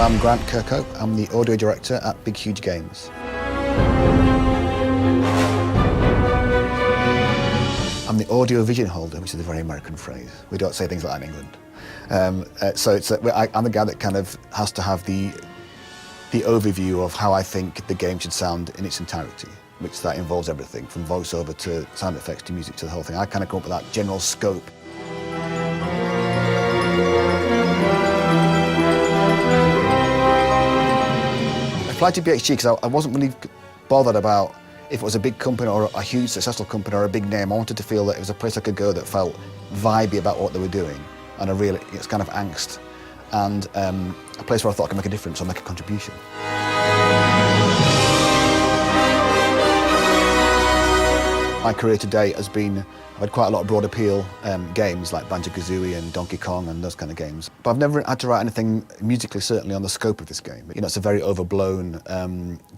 I'm Grant Kirkhope. I'm the audio director at Big Huge Games. I'm the audio vision holder, which is a very American phrase. We don't say things like that in England. I'm the guy that kind of has to have the overview of how I think the game should sound in its entirety, which that involves everything from voiceover to sound effects to music to the whole thing. I kind of come up with that general scope. I applied to BXG because I wasn't really bothered about if it was a big company or a huge successful company or a big name. I wanted to feel that it was a place I could go that felt vibey about what they were doing and it's kind of angst, and a place where I thought I could make a difference or make a contribution. My career to date has been, I've had quite a lot of broad appeal games like Banjo-Kazooie and Donkey Kong and those kind of games. But I've never had to write anything musically, certainly on the scope of this game. You know, it's a very overblown,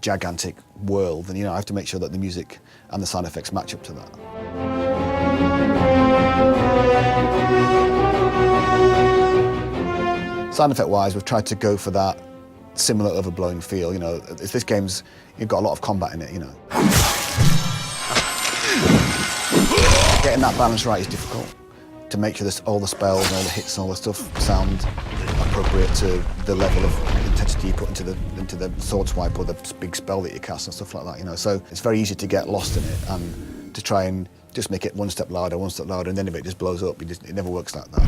gigantic world, and I have to make sure that the music and the sound effects match up to that. Sound effect-wise, we've tried to go for that similar overblown feel. This game's, you've got a lot of combat in it, Getting that balance right is difficult, to make sure that all the spells and all the hits and all the stuff sound appropriate to the level of intensity you put into the sword swipe or the big spell that you cast and stuff like that, So it's very easy to get lost in it and to try and just make it one step louder, and then if it just blows up, it never works like that.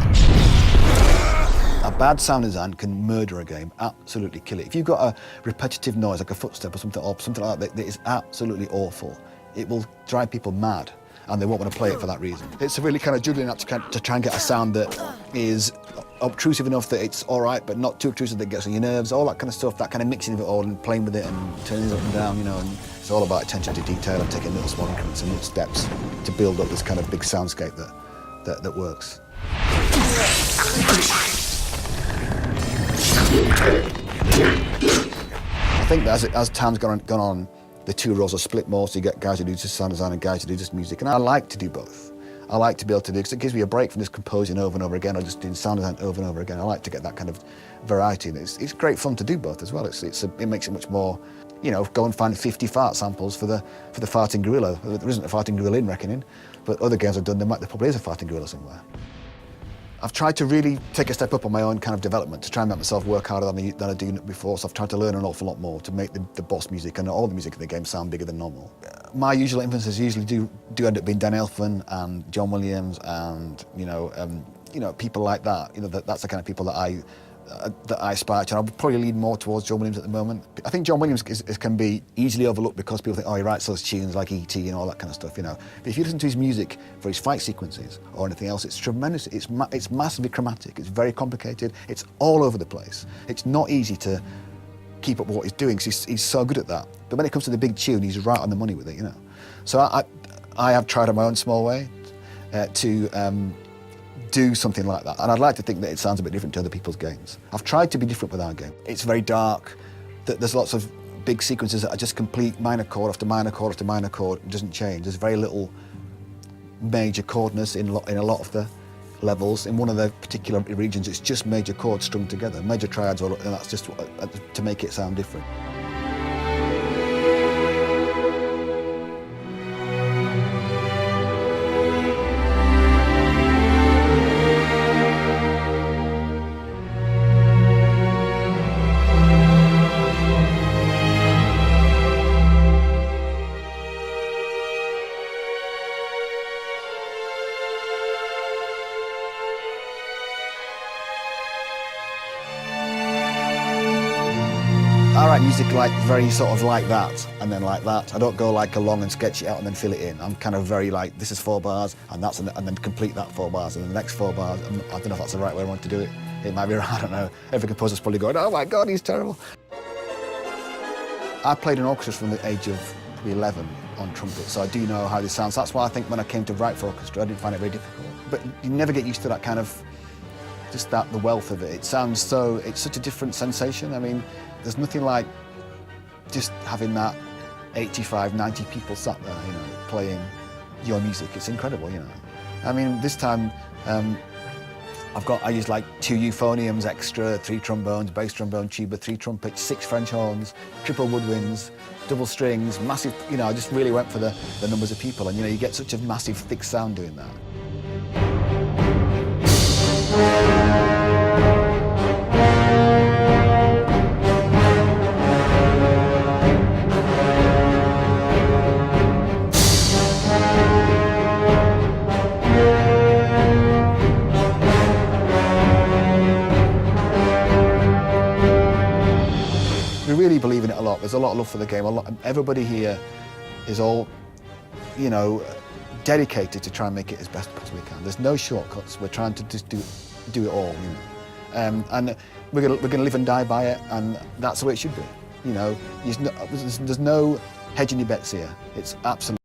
A bad sound design can murder a game, absolutely kill it. If you've got a repetitive noise, like a footstep or something like that is absolutely awful, it will drive people mad, and they won't want to play it for that reason. It's a really kind of juggling act to try and get a sound that is obtrusive enough that it's all right, but not too obtrusive that gets on your nerves, all that kind of stuff, that kind of mixing of it all and playing with it and turning it up and down, and it's all about attention to detail and taking little small increments and little steps to build up this kind of big soundscape that works. I think that as time's gone on, the two roles are split more, so you get guys who do just sound design and guys who do just music. And I like to do both. I like to be able to do, because it gives me a break from just composing over and over again or just doing sound design over and over again. I like to get that kind of variety, and it's great fun to do both as well. It makes it much more, go and find 50 fart samples for the farting gorilla. There isn't a farting gorilla in Reckoning, but other games I've done, there probably is a farting gorilla somewhere. I've tried to really take a step up on my own kind of development to try and make myself work harder than I do before, so I've tried to learn an awful lot more to make the boss music and all the music in the game sound bigger than normal. My usual influences usually do end up being Dan Elfman and John Williams and, people like that. That's the kind of people that I aspire to, and I'll probably lean more towards John Williams at the moment. I think John Williams can be easily overlooked because people think, oh, he writes those tunes like E.T. and all that kind of stuff, But if you listen to his music for his fight sequences or anything else, it's tremendous. It's massively chromatic. It's very complicated. It's all over the place. It's not easy to keep up with what he's doing because he's so good at that. But when it comes to the big tune, he's right on the money with it, So I have tried in my own small way to do something like that, and I'd like to think that it sounds a bit different to other people's games. I've tried to be different with our game. It's very dark, there's lots of big sequences that are just complete minor chord after minor chord after minor chord, it doesn't change. There's very little major chordness in a lot of the levels. In one of the particular regions, it's just major chords strung together, major triads, and that's just to make it sound different. I write music very sort of like that, and then like that. I don't go along and sketch it out and then fill it in. I'm kind of very this is 4 bars, and then complete that 4 bars, and then the next 4 bars. I don't know if that's the right way I want to do it. It might be wrong, I don't know. Every composer's probably going, oh my God, he's terrible. I played in orchestras from the age of 11 on trumpet, so I do know how this sounds. That's why I think when I came to write for orchestra, I didn't find it very difficult. But you never get used to that kind of, the wealth of it. It's such a different sensation. I mean, there's nothing like just having that 85, 90 people sat there, playing your music. It's incredible, I mean, this time, I use like 2 euphoniums extra, 3 trombones, bass trombone, tuba, 3 trumpets, 6 French horns, triple woodwinds, double strings, massive, you know, I just really went for the numbers of people, and you know, you get such a massive thick sound doing that. We really believe in it a lot. There's a lot of love for the game. Everybody here is all, you know, dedicated to try and make it as best as possibly can. There's no shortcuts. We're trying to just do it all, you know. And we're gonna live and die by it, and that's the way it should be. You know, there's no hedging your bets here. It's absolute